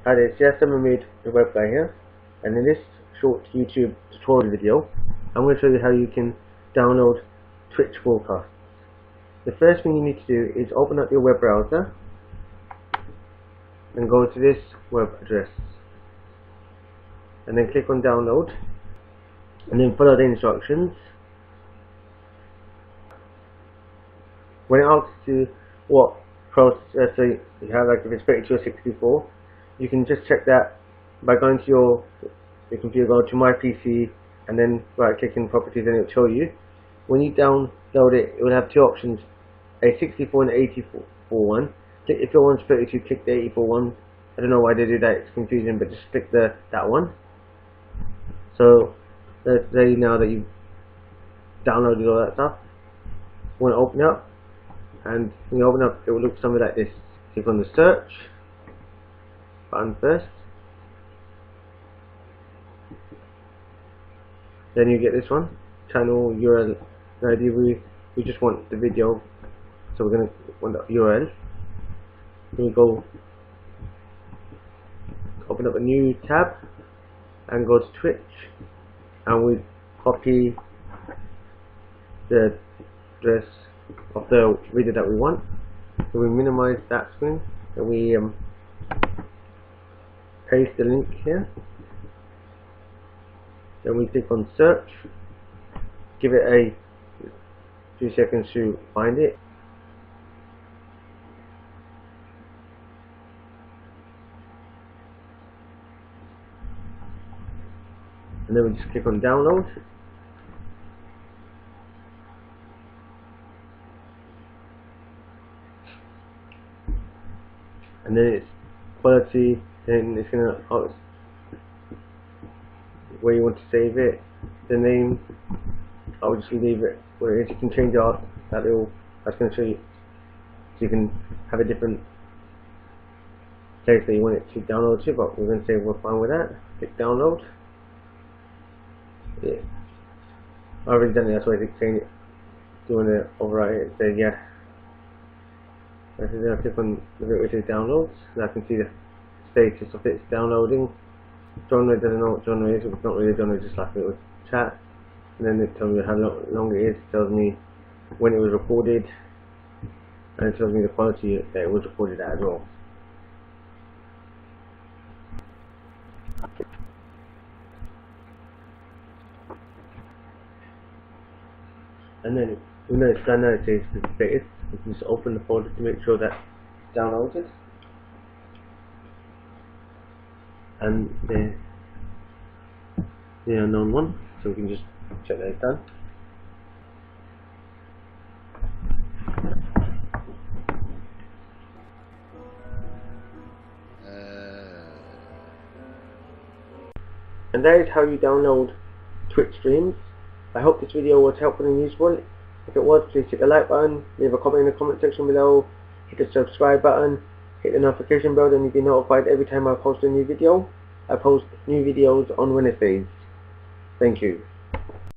Hi there, it's Justin. Made the web guy here, and in this short YouTube tutorial video I'm going to show you how you can download Twitch broadcasts. The first thing you need to do is open up your web browser and go to this web address and then click on download and then follow the instructions. When it asks you what processor you have, like if it's 32 or 64, you can just check that by going to your computer, go to my PC and then right click in properties, and it will show you. When you download it, it will have two options, a 64 and 84 one. If your one's 32, click the 84 one. I don't know why they do that, it's confusing, but just click that one. So let's say now that you've downloaded all that stuff, you want to open it up, and when you open up it will look something like this. Click on the search button first, then you get this one, channel URL ID. We just want the video, so we're going to want the URL. Then we go open up a new tab and go to Twitch, and we copy the address of the video that we want. So we minimize that screen and we paste the link here. Then we click on search, give it a few seconds to find it. And then we just click on download. And then it's quality, then it's going to ask where you want to save it, the name. I'll just leave it where it is. You can change that's going to show you, so you can have a different place that you want it to download to, but we're going to say we're fine with that. Click download. Yeah, I've already done it, that's why I click it. Doing it overwrite it, say yeah. Then I click on the bit which is downloads, and I can see the status of it's downloading. Genre doesn't know what genre is, it's not really a genre, just like it was chat. And then it tells me how long it is, it tells me when it was recorded, and it tells me the quality that it was recorded at as well. And then we know it's done now, it says the status. You can just open the folder to make sure that it's downloaded. And the unknown one, so we can just check that it's done. And that is how you download Twitch streams. I hope this video was helpful and useful. If it was, please hit the like button, leave a comment in the comment section below, hit the subscribe button, hit the notification bell, and you'll be notified every time I post a new video. I post new videos on Wednesdays. Thank you.